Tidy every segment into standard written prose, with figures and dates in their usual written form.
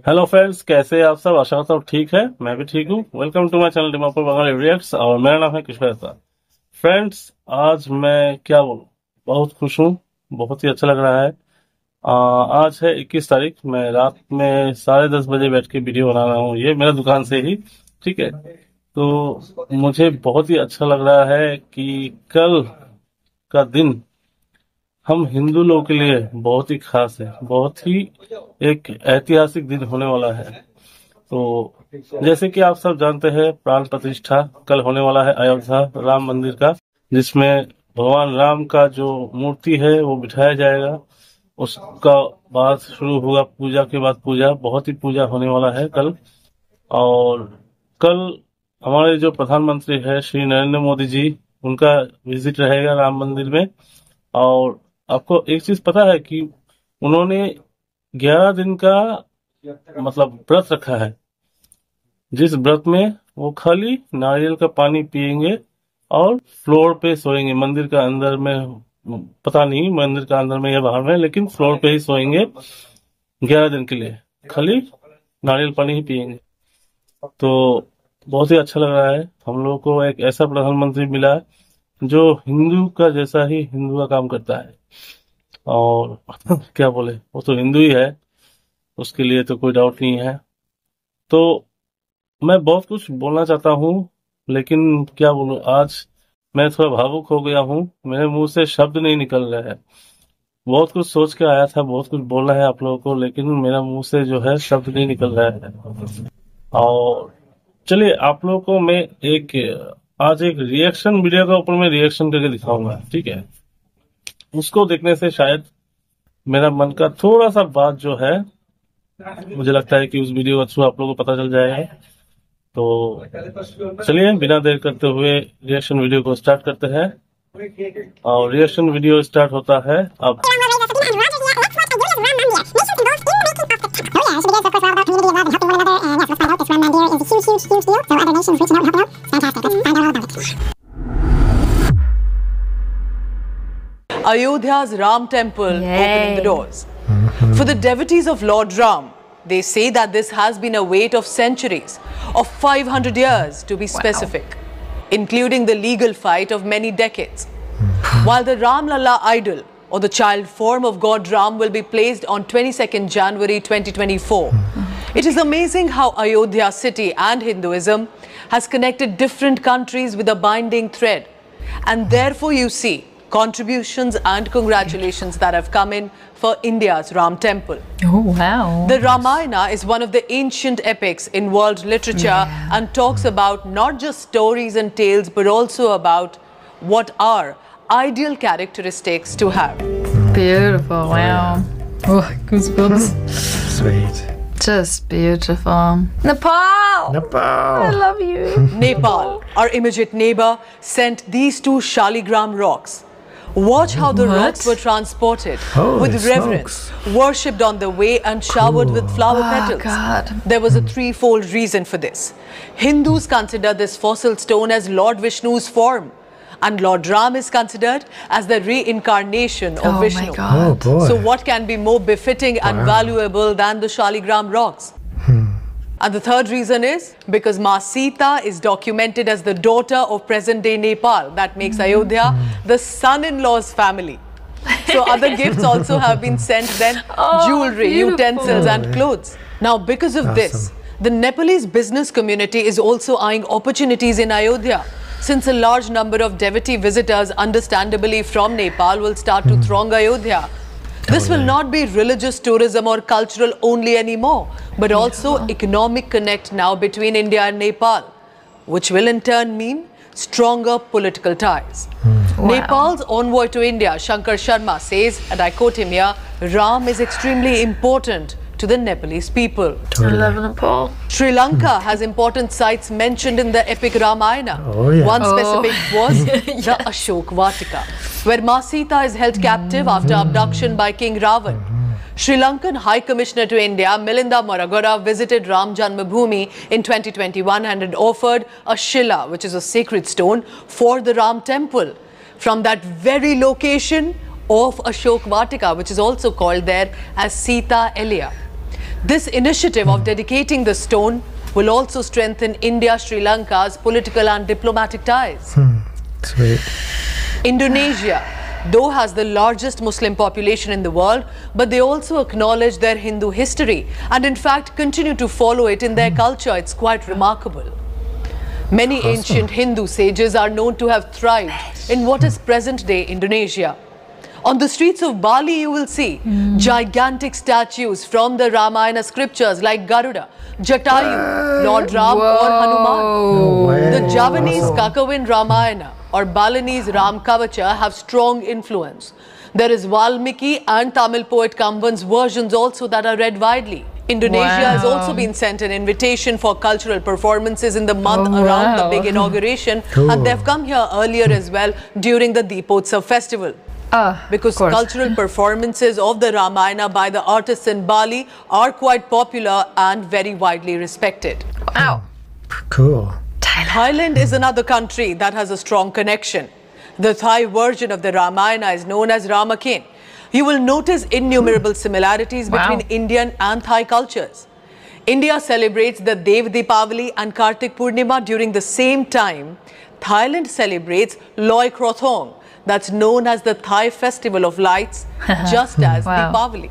Hello friends, कैसे हैं आप सब? आशा करता हूँ ठीक है। मैं भी ठीक हूँ। Welcome to my channel Dimapur Bengali reacts और मेरा नाम है कृष्णा। फ्रेंड्स, आज मैं क्या बोलूँ, बहुत खुश हूँ। बहुत ही अच्छा लग रहा है। आज है 21 तारीख। मैं रात में 10:30 बजे बैठ के वीडियो बना रहा हूँ, ये मेरा दुकान से ही। ठीक है, तो मुझे बहुत ही अच्छा लग रहा है कि कल का दिन हम हिंदू लोगों के लिए बहुत ही खास है, बहुत ही एक ऐतिहासिक दिन होने वाला है। तो जैसे कि आप सब जानते हैं, प्राण प्रतिष्ठा कल होने वाला है अयोध्या राम मंदिर का, जिसमें भगवान राम का जो मूर्ति है वो बिठाया जाएगा। उसका बाद शुरू होगा पूजा के बाद पूजा, बहुत ही पूजा होने वाला है कल। और कल हमारे जो प्रधानमंत्री है श्री नरेंद्र मोदी जी, उनका विजिट रहेगा राम मंदिर में। और आपको एक चीज पता है कि उन्होंने 11 दिन का मतलब व्रत रखा है, जिस व्रत में वो खाली नारियल का पानी पिएंगे और फ्लोर पे सोएंगे। मंदिर का अंदर में पता नहीं मंदिर का अंदर में या बाहर में, लेकिन फ्लोर पे ही सोएंगे 11 दिन के लिए, खाली नारियल पानी ही पिएंगे। तो बहुत ही अच्छा लग रहा है। हम लोगों को एक ऐसा प्रधानमंत्री मिला जो हिंदू का जैसा ही हिंदू का काम करता है। और क्या बोले, वो तो हिंदू ही है, उसके लिए तो कोई डाउट नहीं है। तो मैं बहुत कुछ बोलना चाहता हूँ, लेकिन क्या बोलूं, आज मैं थोड़ा भावुक हो गया हूँ। मेरे मुंह से शब्द नहीं निकल रहे हैं। बहुत कुछ सोच के आया था, बहुत कुछ बोलना है आप लोगों को, लेकिन मेरा मुंह से जो है शब्द नहीं निकल रहा है। और चलिए आप लोगों को मैं आज एक रिएक्शन वीडियो के ऊपर मैं रिएक्शन करके दिखाऊंगा। ठीक है, उसको देखने से शायद मेरा मन का थोड़ा सा बात जो है, मुझे लगता है कि उस वीडियो के थ्रू आप लोगों को पता चल जाएगा। तो चलिए बिना देर करते हुए रिएक्शन वीडियो को स्टार्ट करते हैं। और रिएक्शन वीडियो स्टार्ट होता है अब। Ayodhya's Ram Temple opening the doors. For the devotees of Lord Ram, they say that this has been a wait of centuries, of 500 years to be specific, including the legal fight of many decades. While the Ram Lalla idol, or the child form of God Ram, will be placed on 22nd January 2024. It is amazing how Ayodhya city and Hinduism has connected different countries with a binding thread. And therefore you see contributions and congratulations that have come in for India's Ram Temple. Oh, wow. The Ramayana is one of the ancient epics in world literature and talks about not just stories and tales, but also about what are ideal characteristics to have. Beautiful, wow. Oh, goosebumps. Sweet. Just beautiful. Nepal! Nepal. I love you. Nepal, our immediate neighbor, sent these two Shaligram rocks. Watch how the rocks were transported with reverence, worshipped on the way and showered with flower petals. God. There was a threefold reason for this. Hindus consider this fossil stone as Lord Vishnu's form, and Lord Ram is considered as the reincarnation of Vishnu. My God. Oh boy. So what can be more befitting and valuable than the Shaligram rocks? And the third reason is because Ma Sita is documented as the daughter of present-day Nepal. That makes Ayodhya the son-in-law's family. So other gifts also have been sent then, jewelry, beautiful. utensils and clothes. Now because of this, the Nepalese business community is also eyeing opportunities in Ayodhya, since a large number of devotee visitors, understandably from Nepal, will start to throng Ayodhya. This will not be religious tourism or cultural only anymore, but also economic connect now between India and Nepal, which will in turn mean stronger political ties. Nepal's envoy to India, Shankar Sharma, says, and I quote him here, Ram is extremely important to the Nepalese people. I love Nepal. Sri Lanka has important sites mentioned in the epic Ramayana. Oh, yeah. One specific was the Ashok Vatika, where Ma Sita is held captive after abduction by King Ravan. Sri Lankan High Commissioner to India, Milinda Moragora, visited Ram Janmabhoomi in 2021 and had offered a Shila, which is a sacred stone, for the Ram Temple. From that very location of Ashok Vatika, which is also called there as Sita Elia. This initiative of dedicating the stone will also strengthen India-Sri Lanka's political and diplomatic ties. Sweet. Indonesia, though has the largest Muslim population in the world, but they also acknowledge their Hindu history and in fact continue to follow it in their culture. It's quite remarkable. Many ancient Hindu sages are known to have thrived in what is present-day Indonesia. On the streets of Bali, you will see gigantic statues from the Ramayana scriptures like Garuda, Jatayu, Lord Ram or Hanuman. No way. The Javanese Kakawin Ramayana or Balinese Ram Kavacha have strong influence. There is Valmiki and Tamil poet Kamban's versions also that are read widely. Indonesia has also been sent an invitation for cultural performances in the month around the big inauguration, and they've come here earlier as well during the Deepotsav festival. Because cultural performances of the Ramayana by the artists in Bali are quite popular and very widely respected. Wow. Cool. Thailand is another country that has a strong connection. The Thai version of the Ramayana is known as Ramakin. You will notice innumerable similarities between Indian and Thai cultures. India celebrates the Dev Deepavali and Kartik Purnima during the same time. Thailand celebrates Loi Krathong, that's known as the Thai festival of lights, just as Deepavali.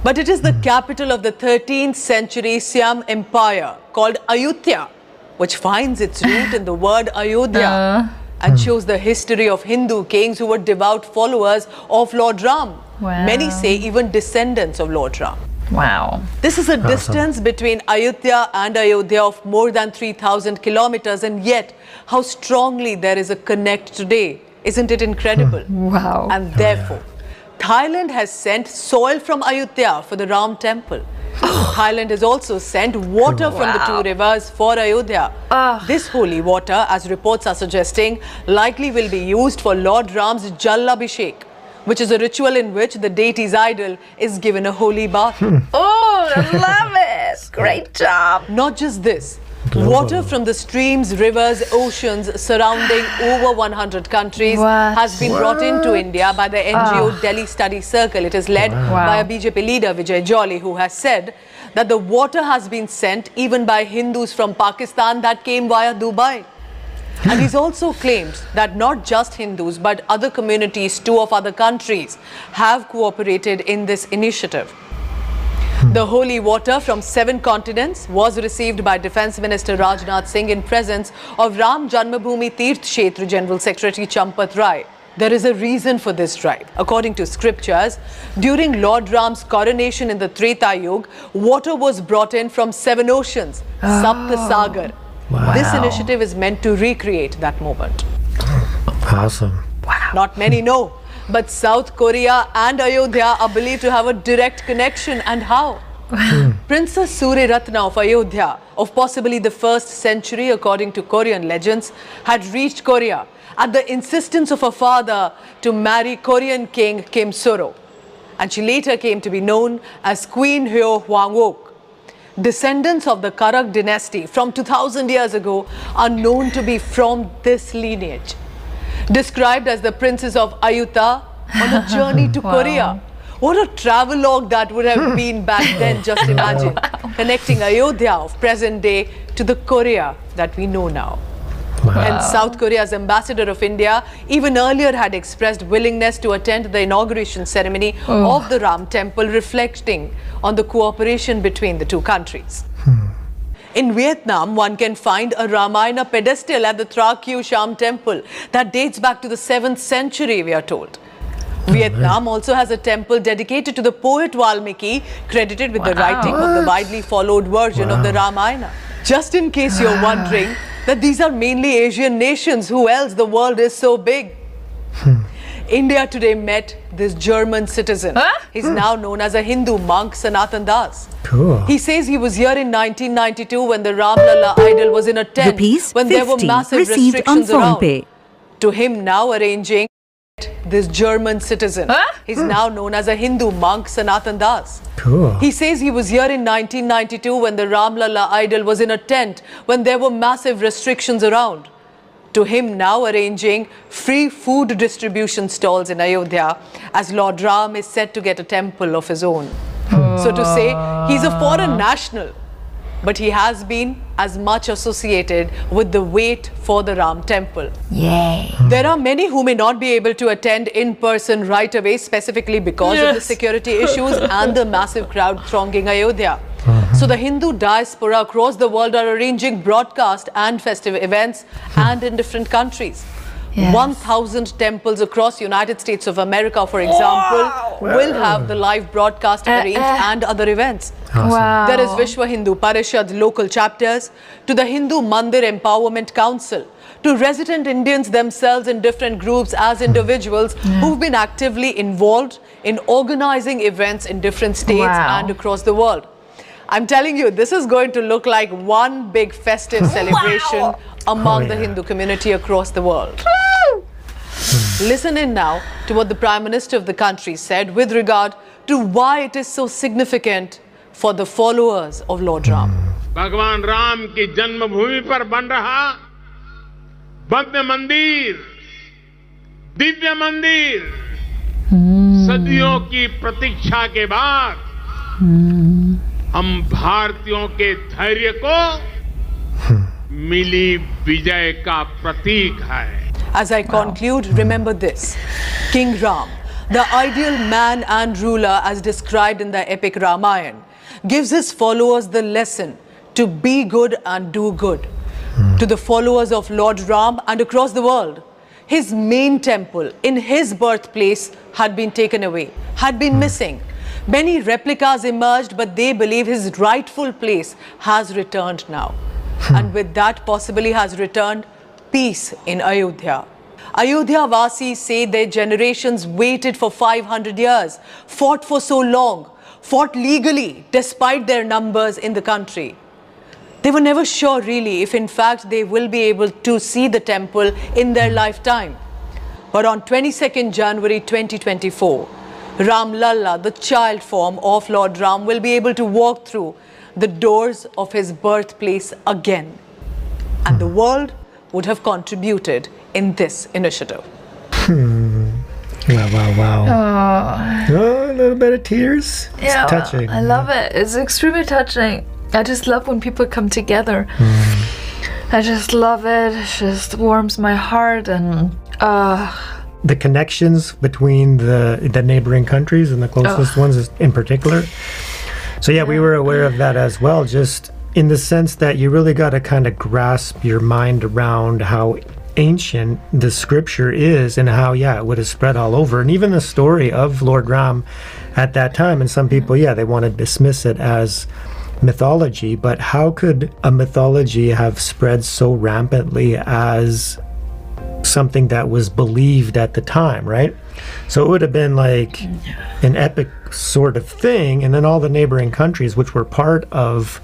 But it is the capital of the 13th century Siam Empire called Ayodhya, which finds its root in the word Ayodhya and shows the history of Hindu kings who were devout followers of Lord Ram. Many say even descendants of Lord Ram. Wow. This is a distance between Ayodhya and Ayodhya of more than 3,000 kilometers, and yet how strongly there is a connect today. Isn't it incredible? Wow. And therefore, Thailand has sent soil from Ayodhya for the Ram temple. Thailand has also sent water from the two rivers for Ayodhya. This holy water, as reports are suggesting, likely will be used for Lord Ram's Jallabhishek, which is a ritual in which the deity's idol is given a holy bath. Oh, I love it. Great job. Not just this. Water from the streams, rivers, oceans surrounding over 100 countries has been brought into India by the NGO Delhi Study Circle. It is led by a BJP leader, Vijay Jolly, who has said that the water has been sent even by Hindus from Pakistan that came via Dubai. And he's also claimed that not just Hindus but other communities too of other countries have cooperated in this initiative. The holy water from 7 continents was received by Defence Minister Rajnath Singh in presence of Ram Janmabhoomi Tirth Kshetra General Secretary Champat Rai. There is a reason for this drive. According to scriptures, during Lord Ram's coronation in the Treta Yuga, water was brought in from 7 oceans, Sapta Sagar. This initiative is meant to recreate that moment. Awesome. Not many know, but South Korea and Ayodhya are believed to have a direct connection. And how? Princess Suri Ratna of Ayodhya, of possibly the 1st century according to Korean legends, had reached Korea at the insistence of her father to marry Korean king Kim Suro. And she later came to be known as Queen Hyo Hwangwook. Descendants of the Karak dynasty from 2000 years ago are known to be from this lineage. Described as the Princess of Ayutthaya on a journey to Korea. What a travelogue that would have been back then, just imagine. Connecting Ayodhya of present day to the Korea that we know now. And South Korea's ambassador of India even earlier had expressed willingness to attend the inauguration ceremony of the Ram temple, reflecting on the cooperation between the two countries. In Vietnam, one can find a Ramayana pedestal at the Tra Kyu Sham temple that dates back to the 7th century, we are told. Vietnam also has a temple dedicated to the poet Valmiki, credited with the writing of the widely followed version of the Ramayana. Just in case you're wondering that these are mainly Asian nations, who else? The world is so big. India today met this German citizen. He's now known as a Hindu monk, Sanatan Das. Cool. He says he was here in 1992 when the Ram Lalla idol was in a tent, when there were massive restrictions around. To him now arranging this German citizen. He's now known as a Hindu monk, Sanatan Das. Cool. He says he was here in 1992 when the Ram Lalla idol was in a tent, when there were massive restrictions around. To him now arranging free food distribution stalls in Ayodhya, as Lord Ram is set to get a temple of his own. So to say, he's a foreign national, but he has been as much associated with the wait for the Ram temple. Yay. There are many who may not be able to attend in person right away, specifically because of the security issues and the massive crowd thronging Ayodhya. So the Hindu diaspora across the world are arranging broadcast and festive events and in different countries. Yes. 1,000 temples across United States of America, for example, will have the live broadcast arranged and other events. Awesome. Wow. There is Vishwa Hindu Parishad's local chapters, to the Hindu Mandir Empowerment Council, to resident Indians themselves in different groups as individuals who've been actively involved in organizing events in different states and across the world. I'm telling you, this is going to look like one big festive celebration among the Hindu community across the world. Listen in now to what the Prime Minister of the country said with regard to why it is so significant for the followers of Lord Ram. भगवान राम की जन्मभूमि पर बन रहा भव्य मंदिर, दिव्य मंदिर, सदियों की प्रतीक्षा के बाद हम भारतीयों के धैर्य को मिली विजय का प्रतीक है. As I conclude, remember this. King Ram, the ideal man and ruler as described in the epic Ramayana, gives his followers the lesson to be good and do good. To the followers of Lord Ram and across the world, his main temple in his birthplace had been taken away, had been missing. Many replicas emerged, but they believe his rightful place has returned now. And with that possibly has returned peace in Ayodhya. Ayodhya Vasis say their generations waited for 500 years, fought for so long, fought legally despite their numbers in the country. They were never sure really if in fact they will be able to see the temple in their lifetime. But on 22nd January 2024, Ram Lalla, the child form of Lord Ram, will be able to walk through the doors of his birthplace again. And the world would have contributed in this initiative. Wow, wow, wow. Oh, a little bit of tears. It's touching. I love it. It's extremely touching. I just love when people come together. I just love it. It just warms my heart. And the connections between the neighboring countries and the closest ones in particular. So yeah, we were aware of that as well, just in the sense that you really got to kind of grasp your mind around how ancient the scripture is and how, it would have spread all over. And even the story of Lord Ram at that time, and some people, they want to dismiss it as mythology, but how could a mythology have spread so rampantly as something that was believed at the time, right? So it would have been like an epic sort of thing, and then all the neighboring countries, which were part of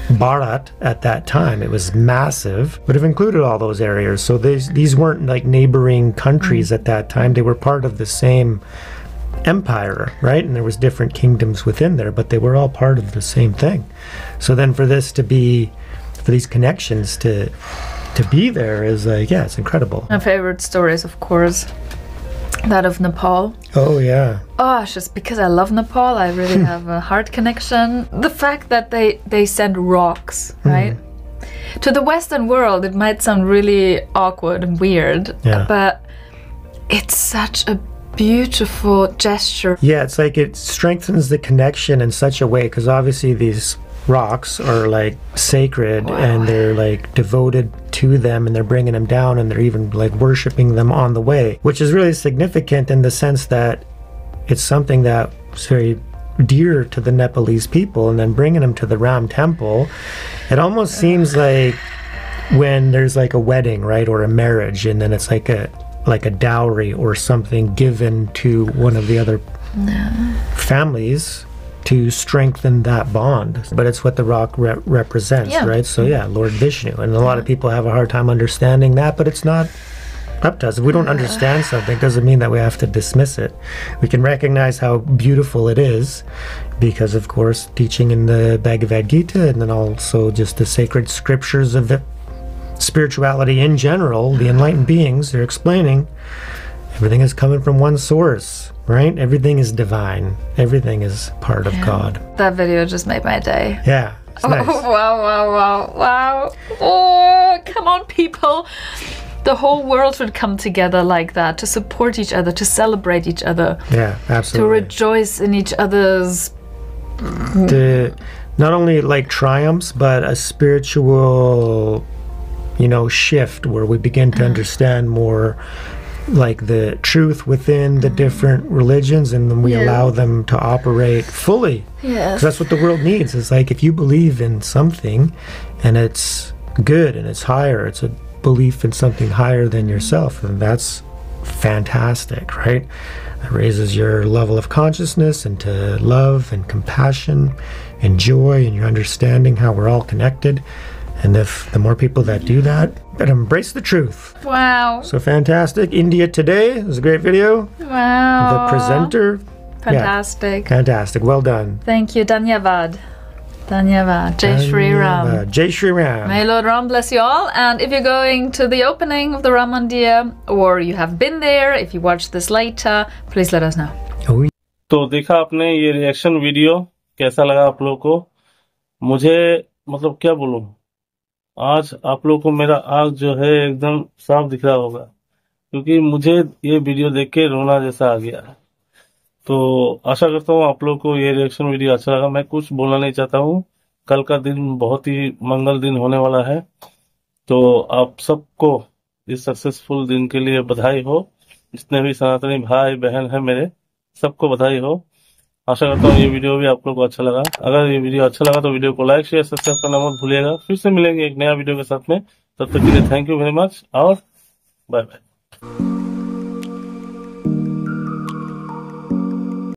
Bharat at that time, it was massive, would have included all those areas. So these weren't like neighboring countries at that time. They were part of the same empire, right? And there was different kingdoms within there, but they were all part of the same thing. So then for these connections to be there is like, it's incredible. My favorite story is, of course, that of Nepal. Oh, yeah. Oh, just because I love Nepal, I really have a heart connection. The fact that they send rocks, right? To the Western world, it might sound really awkward and weird, but it's such a beautiful gesture. Yeah, it's like it strengthens the connection in such a way, because obviously these rocks are like sacred and they're like devoted to them, and they're bringing them down, and they're even like worshiping them on the way, which is really significant in the sense that it's something that's very dear to the Nepalese people. And then bringing them to the Ram temple, it almost seems like when there's like a wedding, right, or a marriage, and then it's like a dowry or something given to one of the other families to strengthen that bond. But it's what the rock represents, right? So Lord Vishnu. And a lot of people have a hard time understanding that, but it's not up to us. If we don't understand something, it doesn't mean that we have to dismiss it. We can recognize how beautiful it is because, of course, teaching in the Bhagavad Gita, and then also just the sacred scriptures of the spirituality in general, the enlightened beings, they're explaining Everything is coming from one source, right? Everything is divine. Everything is part of God. That video just made my day. Yeah, it's nice. Wow. Oh, come on, people. The whole world should come together like that, to support each other, to celebrate each other. Yeah, absolutely. To rejoice in each other's... Not only like triumphs, but a spiritual, shift where we begin to understand more like the truth within the different religions, and then we allow them to operate fully. Yes. 'Cause that's what the world needs. It's like if you believe in something and it's good and it's higher, it's a belief in something higher than yourself, and that's fantastic, right? It raises your level of consciousness into love and compassion and joy, and your understanding how we're all connected. And if the more people that do that embrace the truth. Wow. So fantastic. India Today is a great video. Wow. The presenter. Fantastic. Yeah, fantastic. Well done. Thank you. Dhanyavad. Jai Shri Ram. Jai Shri Ram. May Lord Ram bless you all. And if you're going to the opening of the Ram Mandir, or you have been there, if you watch this later, please let us know. तो देखा आपने ये reaction video, कैसा लगा आप लोगों को? मुझे मतलब क्या बोलूं, आज आप लोगों को मेरा आग जो है एकदम साफ दिख रहा होगा, क्योंकि मुझे ये वीडियो देख के रोना जैसा आ गया। तो आशा करता हूँ आप लोगों को ये रिएक्शन वीडियो अच्छा लगा। मैं कुछ बोलना नहीं चाहता हूँ, कल का दिन बहुत ही मंगल दिन होने वाला है, तो आप सबको इस सक्सेसफुल दिन के लिए बधाई हो। जितने भी सनातनी भाई बहन है मेरे, सबको बधाई हो। आशा करता हूँ ये वीडियो भी आप लोगों को अच्छा लगा। अगर ये वीडियो अच्छा लगा तो वीडियो को लाइक शेयर सब्सक्राइब करना मत भूलिएगा। फिर से मिलेंगे एक नया वीडियो के साथ में, तब तक के लिए थैंक यू वेरी मच और बाय बाय।